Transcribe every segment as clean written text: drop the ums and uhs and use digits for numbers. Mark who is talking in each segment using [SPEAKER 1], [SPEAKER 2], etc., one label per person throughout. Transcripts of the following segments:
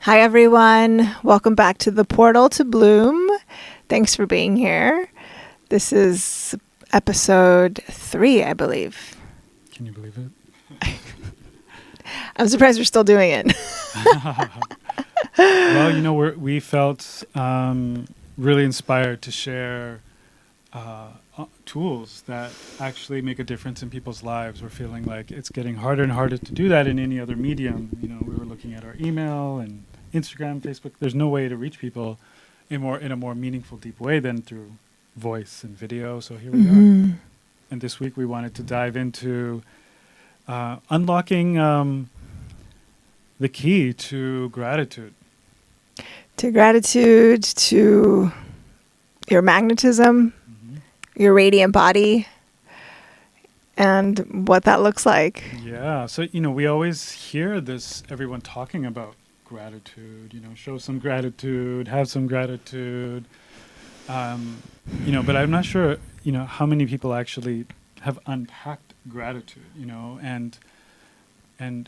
[SPEAKER 1] Hi, everyone. Welcome back to the Portal to Bloom. Thanks for being here. This is episode 3, I believe.
[SPEAKER 2] Can you believe it?
[SPEAKER 1] I'm surprised we're still doing it.
[SPEAKER 2] Well, we felt really inspired to share tools that actually make a difference in people's lives. We're feeling like it's getting harder and harder to do that in any other medium. We were looking at our email and Instagram, Facebook. There's no way to reach people in a more meaningful, deep way than through voice and video. So here we are. And this week we wanted to dive into unlocking the key to gratitude.
[SPEAKER 1] To gratitude, to your magnetism, your radiant body, and what that looks like.
[SPEAKER 2] Yeah. So, we always hear this, everyone talking about gratitude, show some gratitude, have some gratitude. But I'm not sure, how many people actually have unpacked gratitude, and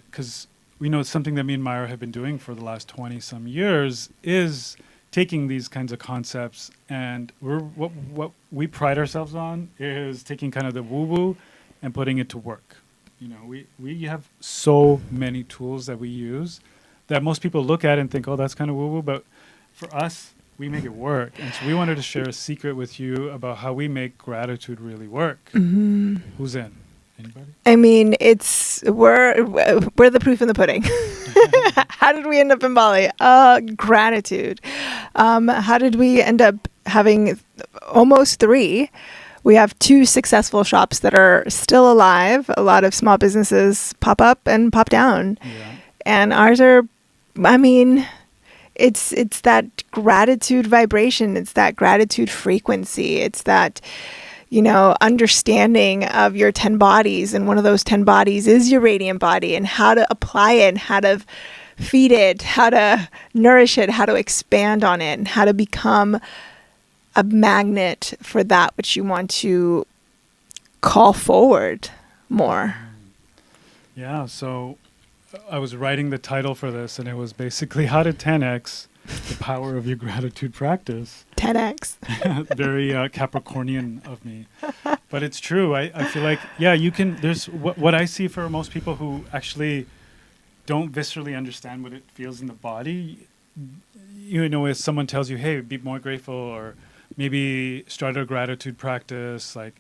[SPEAKER 2] because we know it's something that me and Myra have been doing for the last 20 some years is taking these kinds of concepts, and what we pride ourselves on is taking kind of the woo-woo and putting it to work. We have so many tools that we use that most people look at and think, oh, that's kind of woo-woo, but for us, we make it work. And so we wanted to share a secret with you about how we make gratitude really work. Who's in? Anybody?
[SPEAKER 1] I mean, we're the proof in the pudding. How did we end up in Bali? Gratitude. How did we end up having almost 3? We have 2 successful shops that are still alive. A lot of small businesses pop up and pop down.
[SPEAKER 2] Yeah.
[SPEAKER 1] And ours are, it's that gratitude vibration. It's that gratitude frequency. It's that, understanding of your 10 bodies. And one of those 10 bodies is your radiant body, and how to apply it, how to feed it, how to nourish it, how to expand on it, and how to become a magnet for that which you want to call forward more.
[SPEAKER 2] Yeah. So I was writing the title for this, and it was basically how to 10x the power of your gratitude practice.
[SPEAKER 1] 10x.
[SPEAKER 2] Very Capricornian of me, but it's true. I feel like, you can. There's what I see for most people who actually don't viscerally understand what it feels in the body. If someone tells you, "Hey, be more grateful," or maybe start a gratitude practice, like,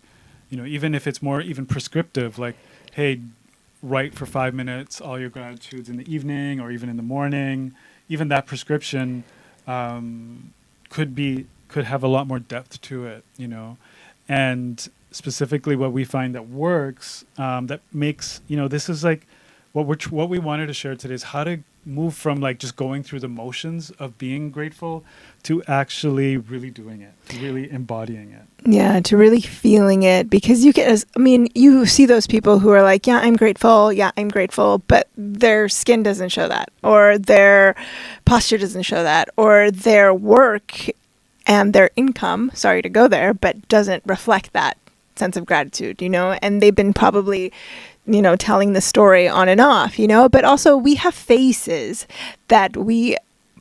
[SPEAKER 2] even if it's more even prescriptive, like, "Hey, write for 5 minutes all your gratitudes in the evening or even in the morning." Even that prescription could have a lot more depth to it, and specifically what we find that works, that makes, this is like what we wanted to share today is how to move from like just going through the motions of being grateful to actually really doing it, to really embodying it.
[SPEAKER 1] Yeah, to really feeling it, because you see those people who are like, yeah, I'm grateful, but their skin doesn't show that, or their posture doesn't show that, or their work and their income, sorry to go there, but doesn't reflect that sense of gratitude, and they've been probably telling the story on and off, but also we have faces that we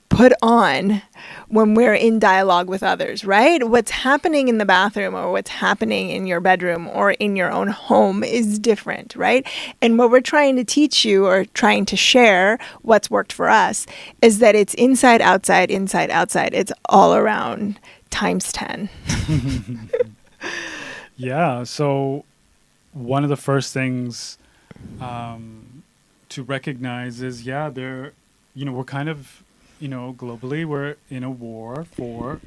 [SPEAKER 1] put on when we're in dialogue with others, right? What's happening in the bathroom or what's happening in your bedroom or in your own home is different, right? And what we're trying to teach you or trying to share what's worked for us is that it's inside, outside, inside, outside. It's all around times 10.
[SPEAKER 2] Yeah. So one of the first things to recognize is, we're kind of, globally, we're in a war for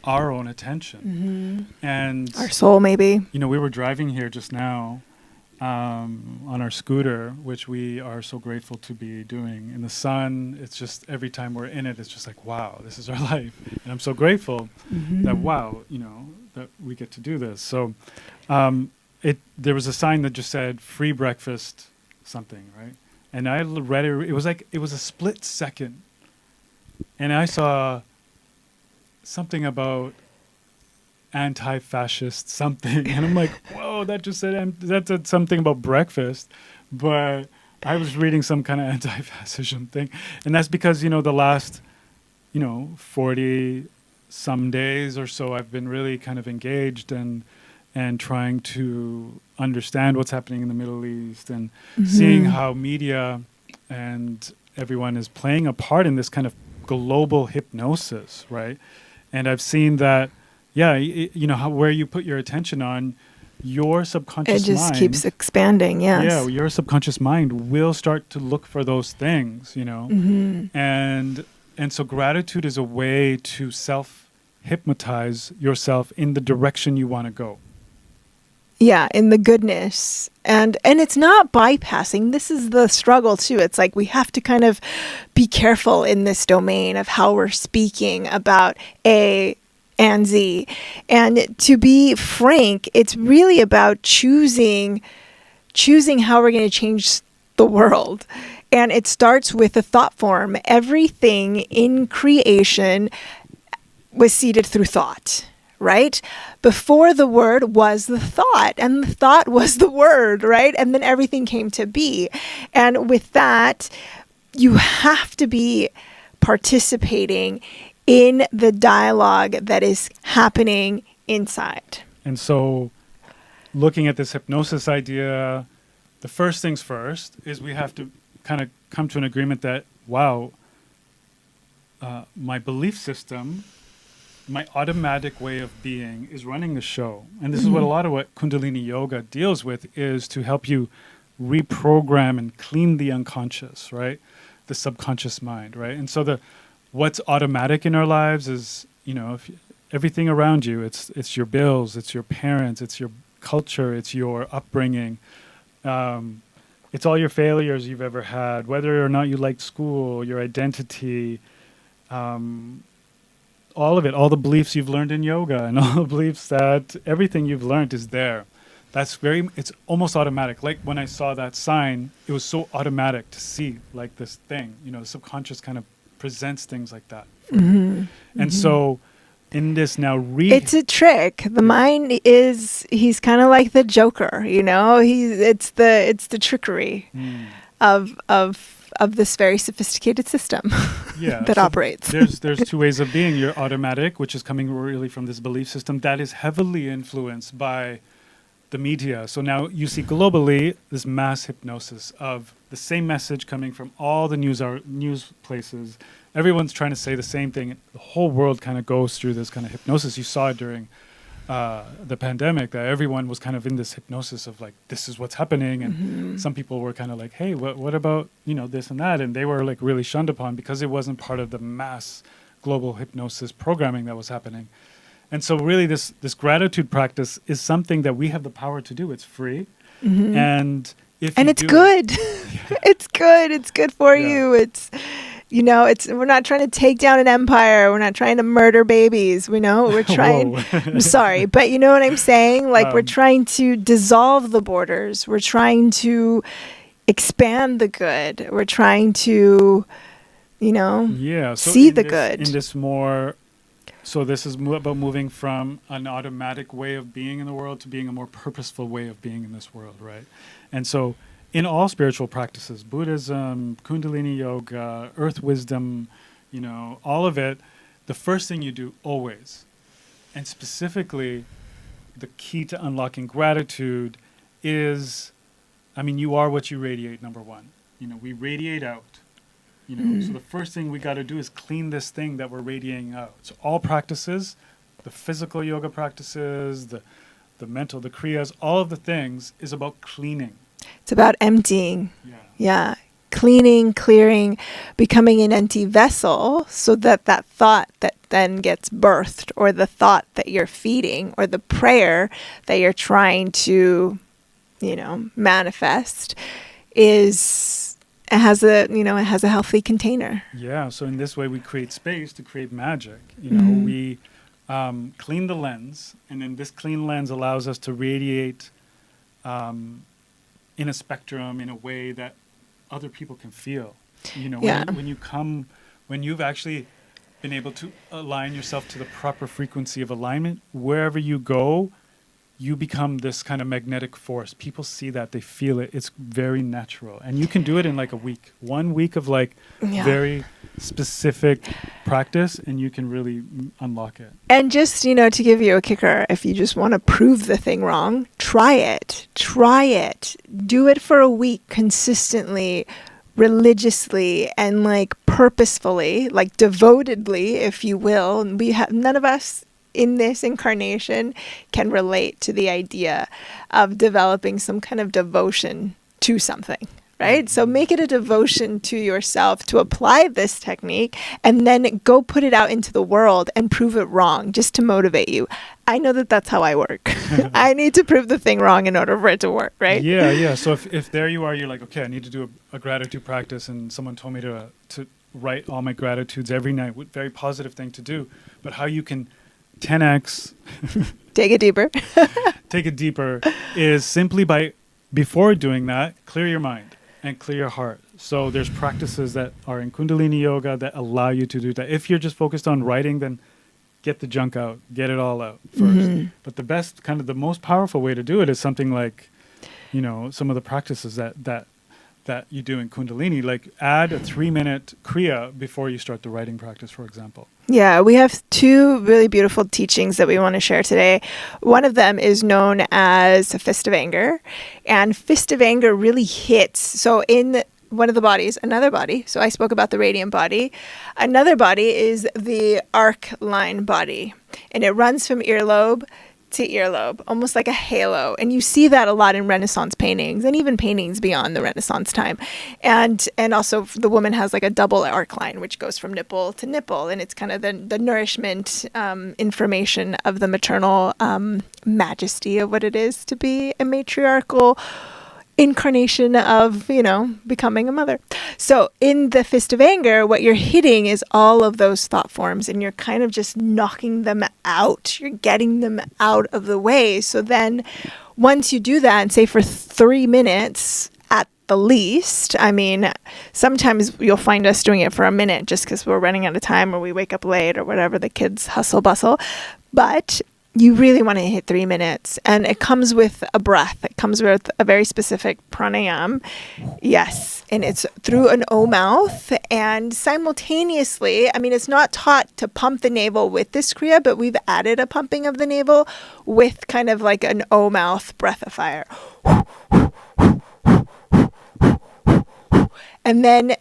[SPEAKER 2] our own attention. And
[SPEAKER 1] our soul, maybe.
[SPEAKER 2] We were driving here just now on our scooter, which we are so grateful to be doing in the sun. It's just every time we're in it, it's just like, wow, this is our life. And I'm so grateful that we get to do this. So there was a sign that just said free breakfast something, right? And I read it. It was a split second. And I saw something about anti-fascist something. And I'm like, whoa, that said something about breakfast. But I was reading some kind of anti-fascism thing, and that's because, the last, 40 some days or so, I've been really kind of engaged and trying to understand what's happening in the Middle East and seeing how media and everyone is playing a part in this kind of global hypnosis, right? And I've seen that, how where you put your attention on, your subconscious mind,
[SPEAKER 1] it just keeps expanding. Yes.
[SPEAKER 2] Yeah, your subconscious mind will start to look for those things, and so gratitude is a way to self-hypnotize yourself in the direction you want to go.
[SPEAKER 1] Yeah, in the goodness. And it's not bypassing. This is the struggle too. It's like we have to kind of be careful in this domain of how we're speaking about A and Z. And to be frank, it's really about choosing how we're going to change the world. And it starts with a thought form. Everything in creation was seeded through thought. Right? Before the word was the thought, and the thought was the word, right? And then everything came to be. And with that, you have to be participating in the dialogue that is happening inside.
[SPEAKER 2] And so, looking at this hypnosis idea, the first things first is we have to kind of come to an agreement that, wow, my belief system, my automatic way of being is running the show. And this is what a lot of what Kundalini Yoga deals with, is to help you reprogram and clean the unconscious, right? The subconscious mind, right? And so what's automatic in our lives is, if everything around you, it's your bills, it's your parents, it's your culture, it's your upbringing, it's all your failures you've ever had, whether or not you liked school, your identity, all of it, all the beliefs you've learned in yoga and all the beliefs that everything you've learned is there. It's almost automatic. Like when I saw that sign, it was so automatic to see like this thing, the subconscious kind of presents things like that. And so in this now
[SPEAKER 1] it's a trick. The mind he's kind of like the Joker, it's the trickery of this very sophisticated system that operates.
[SPEAKER 2] There's two ways of being. Your automatic, which is coming really from this belief system that is heavily influenced by the media. So now you see globally this mass hypnosis of the same message coming from all the news places. Everyone's trying to say the same thing. The whole world kind of goes through this kind of hypnosis. You saw it during the pandemic, that everyone was kind of in this hypnosis of like, this is what's happening. And some people were kind of like, hey, what about, this and that? And they were like really shunned upon because it wasn't part of the mass global hypnosis programming that was happening. And so really this gratitude practice is something that we have the power to do. It's free. And it's
[SPEAKER 1] good. It's good. It's good for you. It's, we're not trying to take down an empire. We're not trying to murder babies. We're trying, I'm sorry, but you know what I'm saying? Like we're trying to dissolve the borders. We're trying to expand the good. We're trying to, see the good.
[SPEAKER 2] In this more, so this is about moving from an automatic way of being in the world to being a more purposeful way of being in this world, right? And so in all spiritual practices, Buddhism, Kundalini Yoga, Earth Wisdom, all of it, the first thing you do always, and specifically the key to unlocking gratitude is, you are what you radiate, number one. We radiate out. So the first thing we got to do is clean this thing that we're radiating out. So all practices, the physical yoga practices, the mental, the kriyas, all of the things is about cleaning.
[SPEAKER 1] It's about emptying. Yeah. Cleaning, clearing, becoming an empty vessel so that thought that then gets birthed, or the thought that you're feeding, or the prayer that you're trying to, manifest it has a healthy container.
[SPEAKER 2] Yeah. So in this way, we create space to create magic. We clean the lens, and then this clean lens allows us to radiate in a spectrum in a way that other people can feel. When you've actually been able to align yourself to the proper frequency of alignment, wherever you go, you become this kind of magnetic force. People see that, they feel it. It's very natural. And you can do it in like a week. 1 week of like very specific practice, and you can really unlock it.
[SPEAKER 1] And just, to give you a kicker, if you just want to prove the thing wrong, try it. Try it. Do it for a week consistently, religiously, and like purposefully, like devotedly, if you will. And none of us in this incarnation can relate to the idea of developing some kind of devotion to something, right? So make it a devotion to yourself to apply this technique, and then go put it out into the world and prove it wrong just to motivate you. I know that that's how I work. I need to prove the thing wrong in order for it to work, right?
[SPEAKER 2] Yeah. So if there you are, you're like, okay, I need to do a gratitude practice, and someone told me to write all my gratitudes every night. Very positive thing to do. But how you can 10x
[SPEAKER 1] take it deeper
[SPEAKER 2] is simply by, before doing that, clear your mind and clear your heart. So there's practices that are in Kundalini Yoga that allow you to do that. If you're just focused on writing, then get the junk out, get it all out first. But the best, kind of the most powerful way to do it is something like, some of the practices that you do in Kundalini, like add a 3-minute Kriya before you start the writing practice, for example.
[SPEAKER 1] Yeah, we have 2 really beautiful teachings that we want to share today. One of them is known as a fist of anger, and fist of anger really hits. So in one of the bodies, another body, so I spoke about the radiant body, another body is the arc line body, and it runs from earlobe to earlobe, almost like a halo. And you see that a lot in Renaissance paintings, and even paintings beyond the Renaissance time. And also the woman has like a double arc line, which goes from nipple to nipple. And it's kind of the nourishment information of the maternal majesty of what it is to be a matriarchal incarnation of, becoming a mother. So in the fist of anger, what you're hitting is all of those thought forms, and you're kind of just knocking them out. You're getting them out of the way. So then once you do that, and say for 3 minutes at the least, sometimes you'll find us doing it for a minute just because we're running out of time, or we wake up late, or whatever, the kids hustle bustle. But you really want to hit 3 minutes, and it comes with a breath. It comes with a very specific pranayama. Yes. And it's through an O mouth, and simultaneously, it's not taught to pump the navel with this Kriya, but we've added a pumping of the navel with kind of like an O mouth breath of fire. And then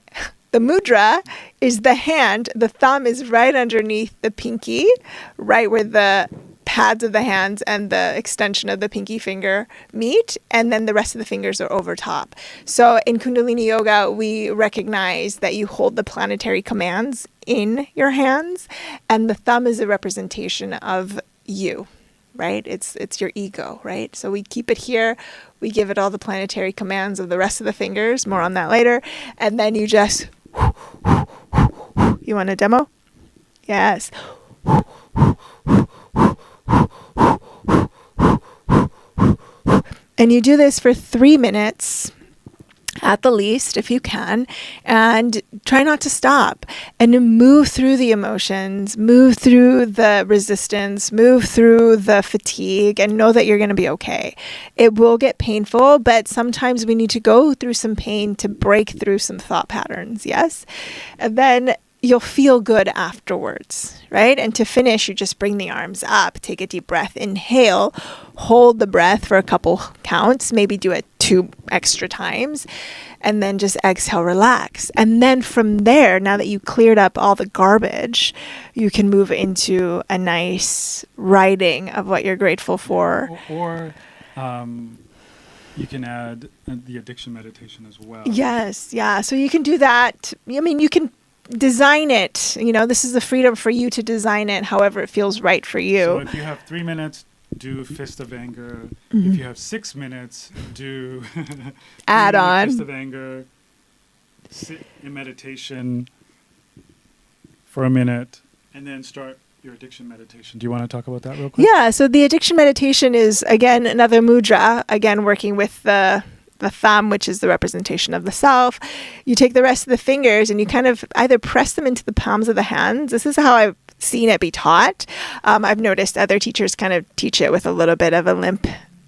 [SPEAKER 1] the mudra is the hand. The thumb is right underneath the pinky, right where the pads of the hands and the extension of the pinky finger meet, and then the rest of the fingers are over top. So in Kundalini Yoga, we recognize that you hold the planetary commands in your hands, and the thumb is a representation of you, right? It's your ego, right? So we keep it here. We give it all the planetary commands of the rest of the fingers. More on that later. And then you just, you want a demo? Yes. And you do this for 3 minutes at the least, if you can, and try not to stop, and to move through the emotions, move through the resistance, move through the fatigue, and know that you're going to be okay. It will get painful, but sometimes we need to go through some pain to break through some thought patterns. Yes. And then you'll feel good afterwards, right? And to finish, you just bring the arms up, take a deep breath, inhale, hold the breath for a couple counts, maybe do it 2 extra times, and then just exhale, relax. And then from there, now that you cleared up all the garbage, you can move into a nice writing of what you're grateful for.
[SPEAKER 2] Or you can add the addiction meditation as well.
[SPEAKER 1] Yes, yeah. So you can do that. You can design it. This is the freedom for you to design it however it feels right for you.
[SPEAKER 2] So if you have 3 minutes, do fist of anger. If you have 6 minutes, do
[SPEAKER 1] add on
[SPEAKER 2] fist of anger. Sit in meditation for a minute, and then start your addiction meditation. Do you want to talk about that real quick?
[SPEAKER 1] Yeah. So the addiction meditation is, again, another mudra, again working with the thumb, which is the representation of the self. You take the rest of the fingers and you kind of either press them into the palms of the hands. This is how I seen it be taught. I've noticed other teachers kind of teach it with a little bit of a limp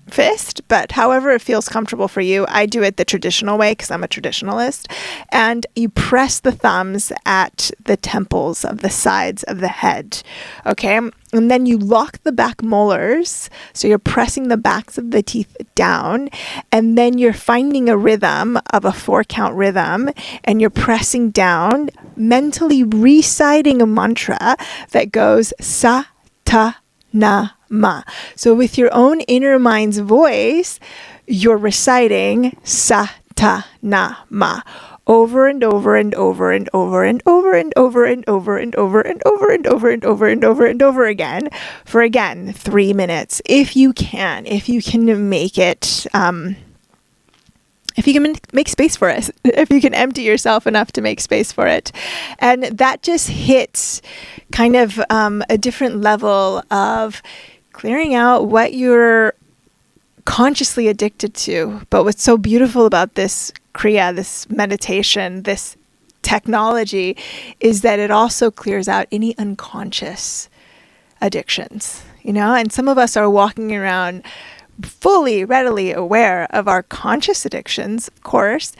[SPEAKER 1] fist, but however it feels comfortable for you. I do it the traditional way because I'm a traditionalist. And you press the thumbs at the temples of the sides of the head. Okay. And then you lock the back molars. So you're pressing the backs of the teeth down. And then you're finding a rhythm of a 4-count rhythm. And you're pressing down, mentally reciting a mantra that goes sa, ta, na, ma. So with your own inner mind's voice, you're reciting sa, ta, na, ma over and over and over and over and over and over and over and over and over and over and over and over and over again for, again, 3 minutes. If you can make it, if you can make space for it, if you can empty yourself enough to make space for it. And that just hits kind of a different level of clearing out what you're consciously addicted to. But what's so beautiful about this Kriya, this meditation, this technology, is that it also clears out any unconscious addictions, and some of us are walking around fully, readily aware of our conscious addictions, of course.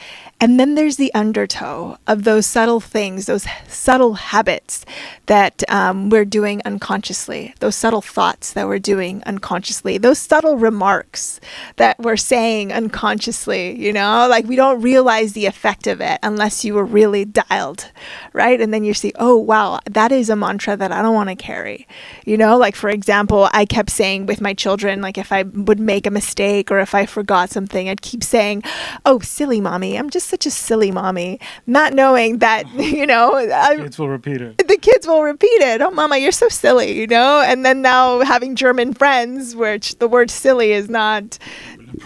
[SPEAKER 1] And then there's the undertow of those subtle things, those subtle habits that we're doing unconsciously, those subtle thoughts that we're doing unconsciously, those subtle remarks that we're saying unconsciously, like we don't realize the effect of it unless you were really dialed, right? And then you see, oh, wow, that is a mantra that I don't want to carry. Like, for example, I kept saying with my children, like if I would make a mistake or if I forgot something, I'd keep saying, oh, silly mommy, I'm just such a silly mommy, not knowing that,
[SPEAKER 2] Kids will repeat it.
[SPEAKER 1] The kids will repeat it. Oh, mama, you're so silly, And then now having German friends, which the word silly is not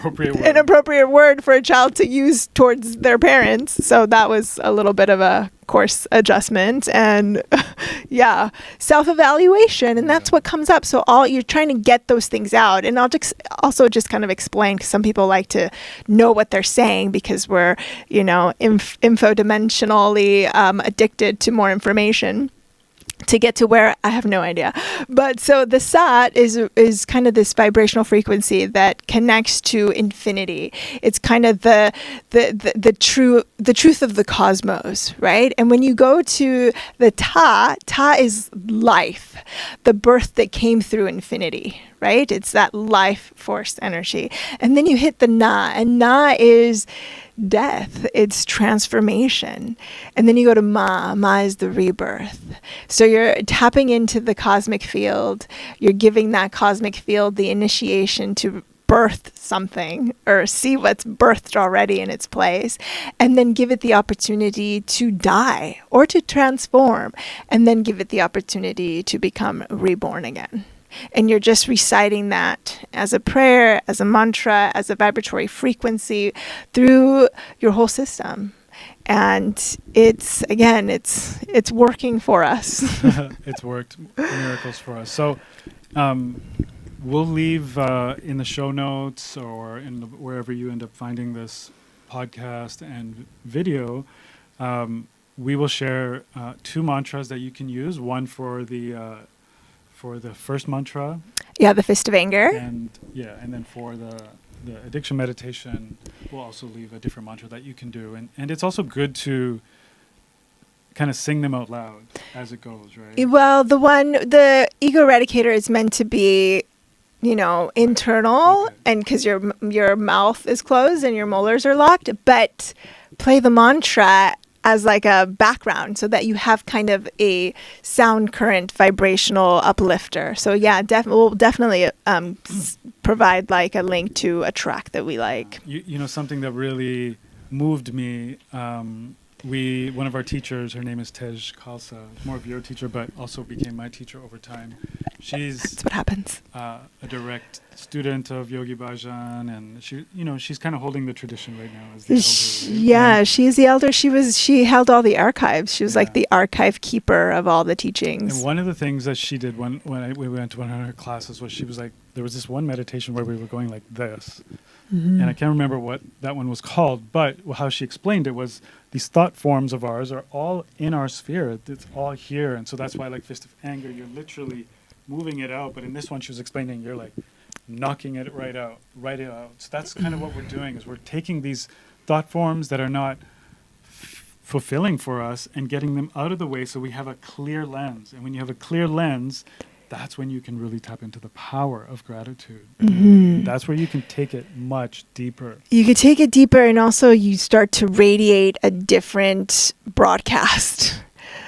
[SPEAKER 1] an appropriate word for a child to use towards their parents. So that was a little bit of a course adjustment and self-evaluation. And that's what comes up. So you're trying to get those things out. And I'll also just kind of explain, because some people like to know what they're saying because we're, infodimensionally addicted to more information. To get to where, I have no idea. But so the sat is kind of this vibrational frequency that connects to infinity. It's kind of the truth of the cosmos, right? And when you go to the ta is life, the birth that came through infinity, right? It's that life force energy. And then you hit the na, and na is death, it's transformation. And then you go to ma is the rebirth. So you're tapping into the cosmic field, you're giving that cosmic field the initiation to birth something or see what's birthed already in its place, and then give it the opportunity to die or to transform, and then give it the opportunity to become reborn again. And you're just reciting that as a prayer, as a mantra, as a vibratory frequency through your whole system. And it's working for us.
[SPEAKER 2] It's worked miracles for us. So we'll leave in the show notes or wherever you end up finding this podcast and video, we will share 2 mantras that you can use. One for the first mantra.
[SPEAKER 1] Yeah, the fist of anger.
[SPEAKER 2] And then for the addiction meditation, we'll also leave a different mantra that you can do. And it's also good to kind of sing them out loud as it goes, right? Well,
[SPEAKER 1] the ego eradicator is meant to be, internal, okay. And because your mouth is closed and your molars are locked, but play the mantra as like a background so that you have kind of a sound current vibrational uplifter. So yeah, we'll definitely provide like a link to a track that we like.
[SPEAKER 2] Something that really moved me, one of our teachers, her name is Tej Khalsa, more of your teacher, but also became my teacher over time.
[SPEAKER 1] That's what happens.
[SPEAKER 2] A direct student of Yogi Bhajan, and she's kind of holding the tradition right now as the elder. Right?
[SPEAKER 1] Yeah, she is the elder. She held all the archives. She was like the archive keeper of all the teachings.
[SPEAKER 2] And one of the things that she did when we went to one of her classes was she was like, there was this one meditation where we were going like this. And I can't remember what that one was called, but how she explained it was these thought forms of ours are all in our sphere. It's all here. And so that's why, like fist of anger, you're literally moving it out. But in this one, she was explaining, you're like knocking it right out. So that's kind of what we're doing, is we're taking these thought forms that are not fulfilling for us and getting them out of the way so we have a clear lens. And when you have a clear lens, that's when you can really tap into the power of gratitude. That's where you can take it much deeper.
[SPEAKER 1] You could take it deeper, and also you start to radiate a different broadcast.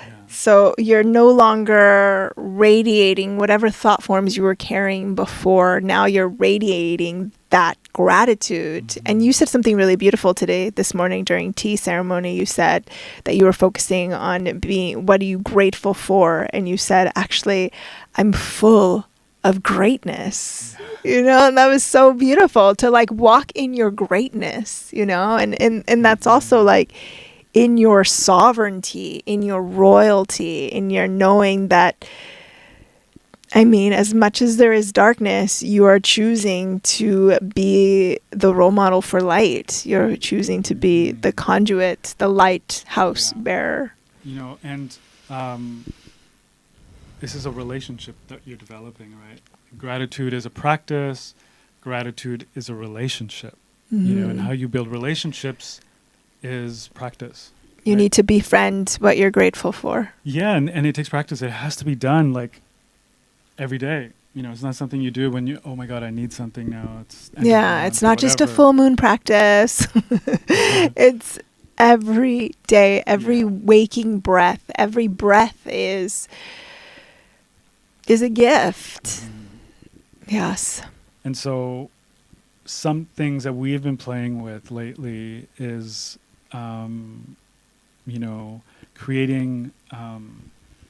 [SPEAKER 2] Yeah.
[SPEAKER 1] So you're no longer radiating whatever thought forms you were carrying before. Now you're radiating that gratitude. And you said something really beautiful today, this morning during tea ceremony. You said that you were focusing on being, what are you grateful for? And you said, actually, I'm full of greatness, you know, and that was so beautiful to like walk in your greatness, you know, and that's also like in your sovereignty, in your royalty, in your knowing that, I mean, as much as there is darkness, you are choosing to be the role model for light. You're choosing to be the conduit, the lighthouse bearer.
[SPEAKER 2] You know, and this is a relationship that you're developing, right? Gratitude is a practice. Gratitude is a relationship. You know, and how you build relationships is practice.
[SPEAKER 1] You need to befriend what you're grateful for.
[SPEAKER 2] Yeah, and it takes practice. It has to be done like every day. You know, it's not something you do when you, oh my God, I need something now. It's
[SPEAKER 1] not just a full moon practice. It's every day, every waking breath. Every breath is a gift. Yes.
[SPEAKER 2] And so some things that we've been playing with lately is, you know, creating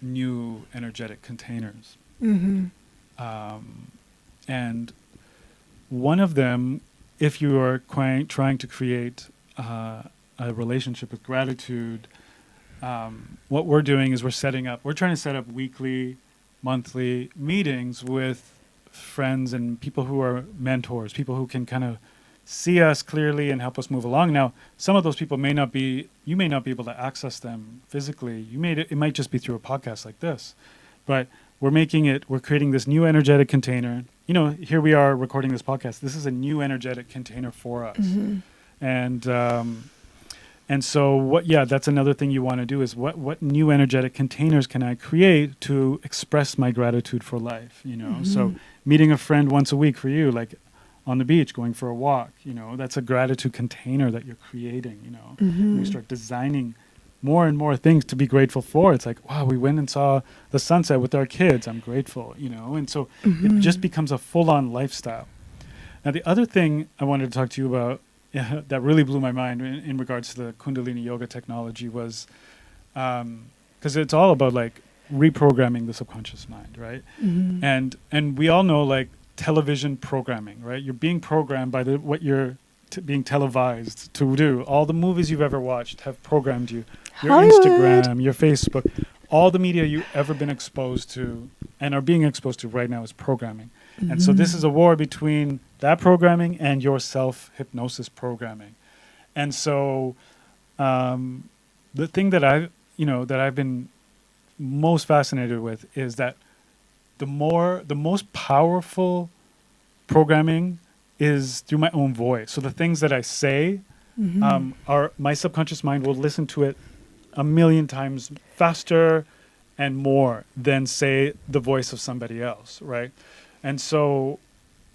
[SPEAKER 2] new energetic containers. And one of them, if you are trying to create a relationship with gratitude, what we're doing is we're trying to set up weekly, monthly meetings with friends and people who are mentors, people who can kind of see us clearly and help us move along. Now, some of those people you may not be able to access them physically. It might just be through a podcast like this, but we're creating this new energetic container. You know, here we are recording this podcast. This is a new energetic container for us. And so that's another thing you want to do is what new energetic containers can I create to express my gratitude for life, you know? So meeting a friend once a week for you, like on the beach, going for a walk, you know, that's a gratitude container that you're creating, you know? And we start designing more and more things to be grateful for. It's like, wow, we went and saw the sunset with our kids. I'm grateful, you know? And so it just becomes a full-on lifestyle. Now, the other thing I wanted to talk to you about that really blew my mind in regards to the Kundalini Yoga technology was, because it's all about like reprogramming the subconscious mind, right? And we all know like television programming, right? You're being programmed by what you're being televised to do. All the movies you've ever watched have programmed you. Your
[SPEAKER 1] Hollywood.
[SPEAKER 2] Instagram, your Facebook, all the media you've ever been exposed to and are being exposed to right now is programming. And so this is a war between that programming and your self-hypnosis programming. And so the thing that I've been most fascinated with is that the most powerful programming is through my own voice. So the things that I say are my subconscious mind will listen to it 1,000,000 times faster and more than say the voice of somebody else, right? And so,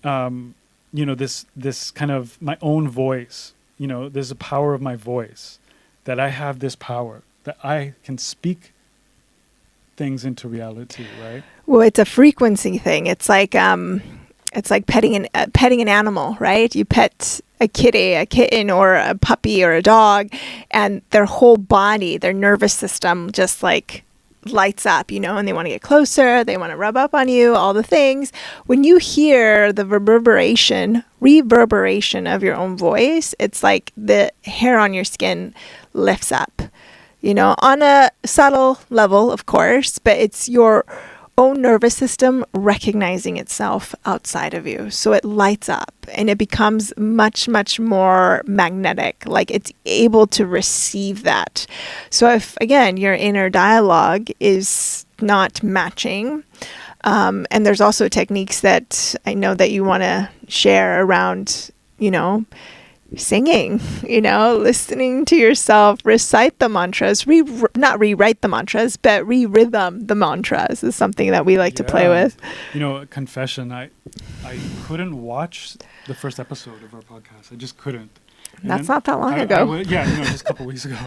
[SPEAKER 2] you know, this kind of my own voice, you know, there's a power of my voice, that I have this power, that I can speak things into reality, right?
[SPEAKER 1] Well, it's a frequency thing. It's like petting an animal, right? You pet a kitten or a puppy or a dog, and their whole body, their nervous system just like lights up, you know, and they want to get closer, they want to rub up on you, all the things. When you hear the reverberation of your own voice, it's like the hair on your skin lifts up, you know, on a subtle level, of course, but it's your own nervous system recognizing itself outside of you. So it lights up and it becomes much, much more magnetic, like it's able to receive that. So if, again, your inner dialogue is not matching, and there's also techniques that I know that you want to share around, singing, listening to yourself, recite the mantras, not rewrite the mantras, but re-rhythm the mantras is something that we like to play with.
[SPEAKER 2] Confession, I couldn't watch the first episode of our podcast. I just couldn't. And
[SPEAKER 1] that's not that long ago.
[SPEAKER 2] Just a couple weeks ago.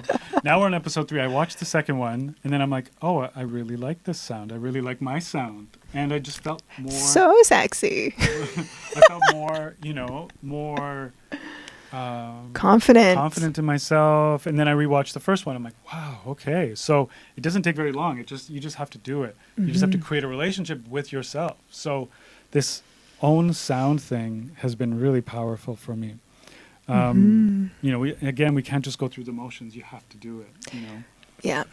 [SPEAKER 2] Now we're on episode 3. I watched the second one, and then I'm like, oh, I really like this sound. I really like my sound. And I just felt more...
[SPEAKER 1] So sexy.
[SPEAKER 2] I felt more confident in myself. And then I rewatched the first one. I'm like, wow, okay. So it doesn't take very long. You just have to do it. You just have to create a relationship with yourself. So this own sound thing has been really powerful for me. We can't just go through the motions. You have to do it,
[SPEAKER 1] Yeah.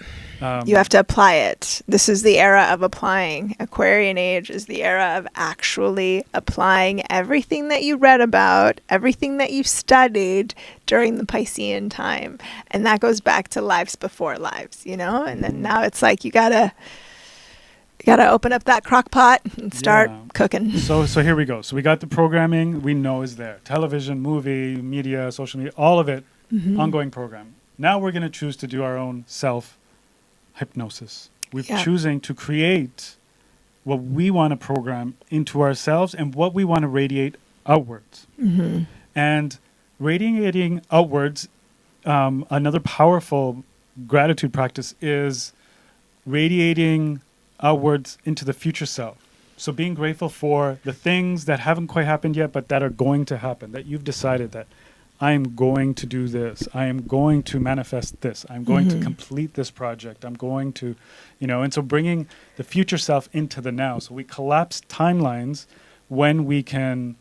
[SPEAKER 1] You have to apply it. This is the era of applying. Aquarian age is the era of actually applying everything that you read about, everything that you studied during the Piscean time. And that goes back to lives before lives, and then now it's like you gotta open up that crock pot and start cooking.
[SPEAKER 2] So here we go. So we got the programming we know is there. Television, movie, media, social media, all of it, ongoing program. Now we're going to choose to do our own self-hypnosis. We're choosing to create what we want to program into ourselves and what we want to radiate outwards. And radiating outwards, another powerful gratitude practice is radiating outwards into the future self. So being grateful for the things that haven't quite happened yet, but that are going to happen, that you've decided that I am going to do this. I am going to manifest this. I'm going to complete this project. I'm going to, and so bringing the future self into the now. So we collapse timelines when we can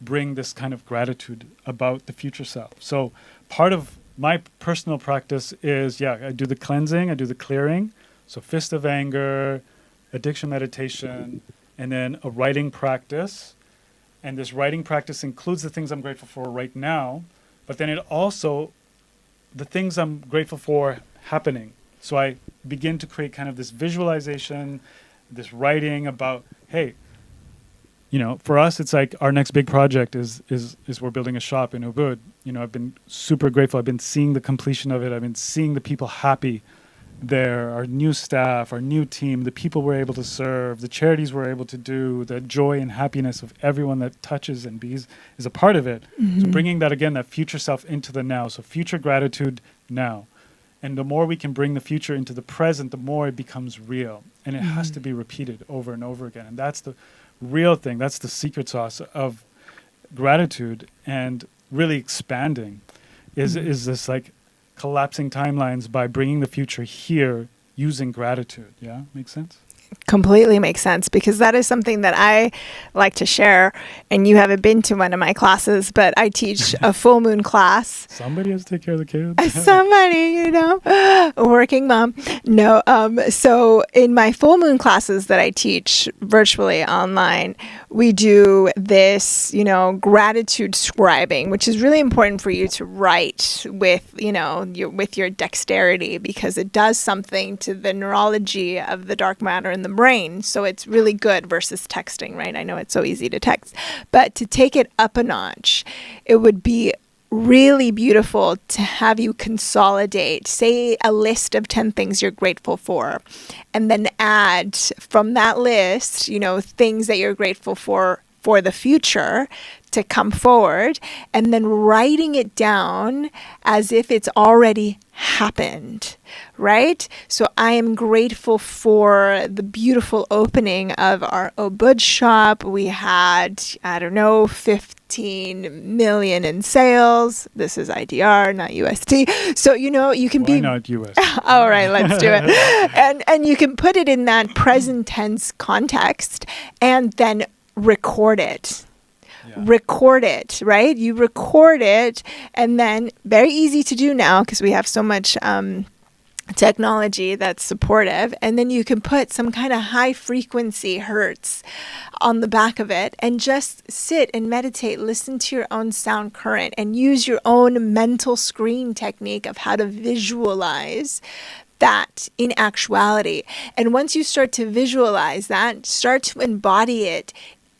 [SPEAKER 2] bring this kind of gratitude about the future self. So part of my personal practice is, I do the cleansing, I do the clearing. So fist of anger, addiction meditation, and then a writing practice. And this writing practice includes the things I'm grateful for right now, but then it also, the things I'm grateful for happening. So I begin to create kind of this visualization, this writing about, hey, for us, it's like our next big project is we're building a shop in Ubud. I've been super grateful. I've been seeing the completion of it. I've been seeing the people happy there, our new staff, our new team, the people we're able to serve, the charities we're able to do, the joy and happiness of everyone that touches and is a part of it. So bringing that, again, that future self into the now. So future gratitude now. And the more we can bring the future into the present, the more it becomes real. And it has to be repeated over and over again. And that's the real thing. That's the secret sauce of gratitude and really expanding is this like collapsing timelines by bringing the future here using gratitude. Yeah, makes sense?
[SPEAKER 1] Completely makes sense, because that is something that I like to share. And you haven't been to one of my classes, but I teach a full moon class.
[SPEAKER 2] Somebody has to take care of the kids.
[SPEAKER 1] Somebody, working mom. No, so in my full moon classes that I teach virtually online, we do this, gratitude scribing, which is really important for you to write with, with your dexterity, because it does something to the neurology of the dark matter in the brain. So it's really good versus texting, right? I know it's so easy to text, but to take it up a notch, it would be really beautiful to have you consolidate, say a list of 10 things you're grateful for, and then add from that list, things that you're grateful for the future to come forward, and then writing it down as if it's already happened, right? So I am grateful for the beautiful opening of our Ubud shop. We had, 15 million in sales. This is IDR, not USD. So, you can
[SPEAKER 2] Why not US?
[SPEAKER 1] All right, let's do it. And you can put it in that present tense context and then record it. Record it, right? You record it, and then very easy to do now because we have so much technology that's supportive, and then you can put some kind of high frequency hertz on the back of it and just sit and meditate, listen to your own sound current, and use your own mental screen technique of how to visualize that in actuality. And once you start to visualize that, start to embody it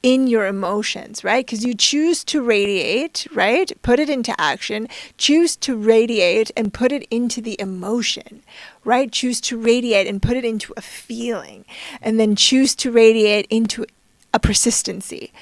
[SPEAKER 1] in your emotions, right? Because you choose to radiate, right? Put it into action. Choose to radiate and put it into the emotion, right? Choose to radiate and put it into a feeling. And then choose to radiate into a persistency.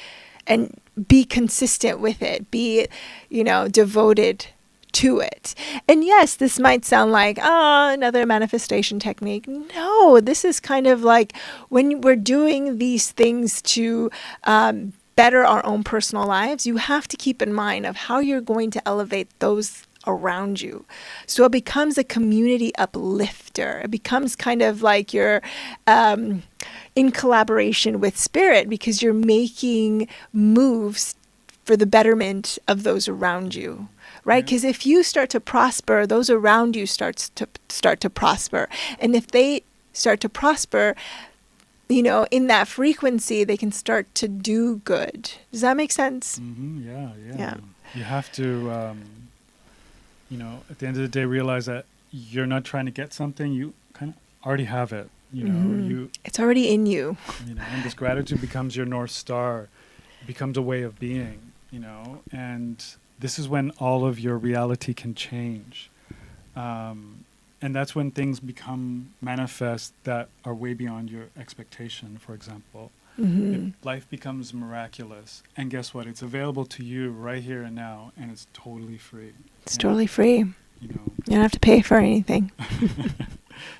[SPEAKER 1] And be consistent with it. Be, devoted to it. And yes, this might sound like, another manifestation technique. No, this is kind of like when we're doing these things to better our own personal lives, you have to keep in mind of how you're going to elevate those around you. So it becomes a community uplifter. It becomes kind of like you're in collaboration with spirit, because you're making moves for the betterment of those around you. Right? Because if you start to prosper, those around you start to prosper. And if they start to prosper, in that frequency, they can start to do good. Does that make sense?
[SPEAKER 2] Mm-hmm. Yeah. You have to, at the end of the day, realize that you're not trying to get something. You kind of already have it.
[SPEAKER 1] It's already in you.
[SPEAKER 2] And this gratitude becomes your North Star. It becomes a way of being, and this is when all of your reality can change. And that's when things become manifest that are way beyond your expectation, for example. If life becomes miraculous. And guess what? It's available to you right here and now, and it's totally free.
[SPEAKER 1] It's totally free. You don't have to pay for anything.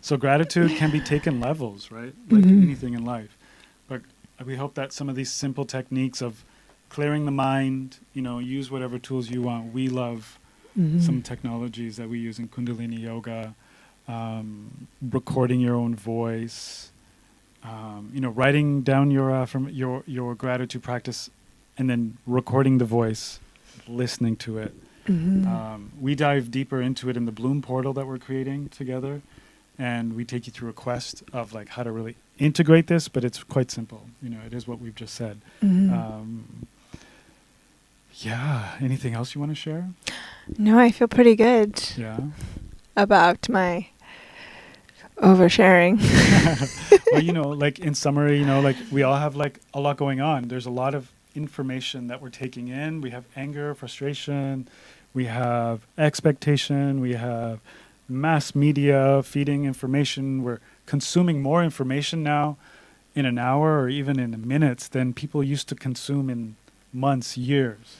[SPEAKER 2] So gratitude can be taken levels, right? Like anything in life. But we hope that some of these simple techniques of clearing the mind, use whatever tools you want. We love some technologies that we use in Kundalini Yoga, recording your own voice, writing down your gratitude practice, and then recording the voice, listening to it. We dive deeper into it in the Bloom portal that we're creating together, and we take you through a quest of like how to really integrate this, but it's quite simple. It is what we've just said. Yeah. Anything else you want to share?
[SPEAKER 1] No, I feel pretty good.
[SPEAKER 2] Yeah.
[SPEAKER 1] About my oversharing.
[SPEAKER 2] Well, like in summary, like we all have like a lot going on. There's a lot of information that we're taking in. We have anger, frustration. We have expectation. We have mass media feeding information. We're consuming more information now in an hour or even in minutes than people used to consume in months, years,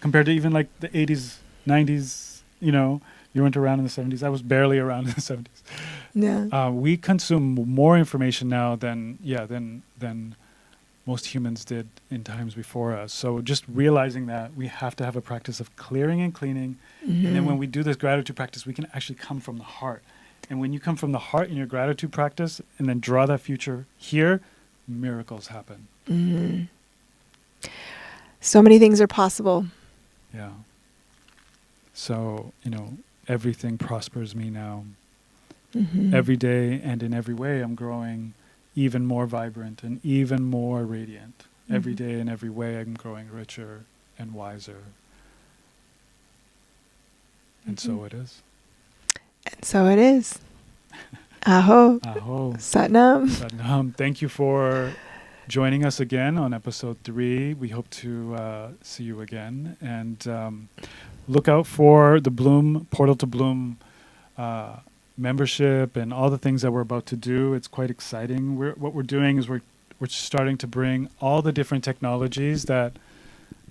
[SPEAKER 2] compared to even like the 80s, 90s, you weren't around in the 70s. I was barely around in the 70s.
[SPEAKER 1] Yeah.
[SPEAKER 2] We consume more information now than most humans did in times before us. So just realizing that we have to have a practice of clearing and cleaning. And then when we do this gratitude practice, we can actually come from the heart. And when you come from the heart in your gratitude practice and then draw that future here, miracles happen.
[SPEAKER 1] So many things are possible.
[SPEAKER 2] Yeah. So, everything prospers me now. Every day and in every way, I'm growing even more vibrant and even more radiant. Every day and every way, I'm growing richer and wiser. And so it is.
[SPEAKER 1] And so it is. Aho.
[SPEAKER 2] Aho.
[SPEAKER 1] Satnam.
[SPEAKER 2] Satnam. Thank you for joining us again on episode 3. We hope to see you again. And look out for the Bloom, Portal to Bloom membership and all the things that we're about to do. It's quite exciting. What we're doing is we're starting to bring all the different technologies that,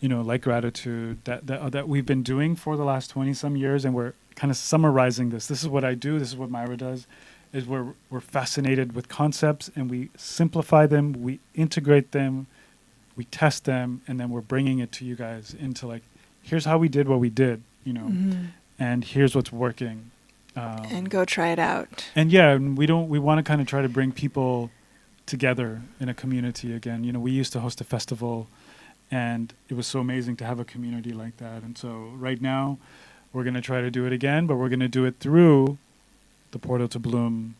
[SPEAKER 2] like gratitude, that we've been doing for the last 20-some years, and we're kind of summarizing this. This is what I do. This is what Myra does. Is we're fascinated with concepts, and we simplify them, we integrate them, we test them, and then we're bringing it to you guys into like, here's how we did what we did, and here's what's working.
[SPEAKER 1] And go try it out.
[SPEAKER 2] And we want to kind of try to bring people together in a community again. We used to host a festival, and it was so amazing to have a community like that. And so right now, we're going to try to do it again, but we're going to do it through the Portal to Bloom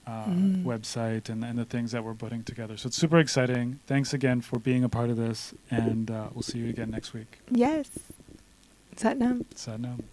[SPEAKER 2] website and the things that we're putting together. So it's super exciting. Thanks again for being a part of this, and we'll see you again next week.
[SPEAKER 1] Yes. Satnam.
[SPEAKER 2] Sadnam.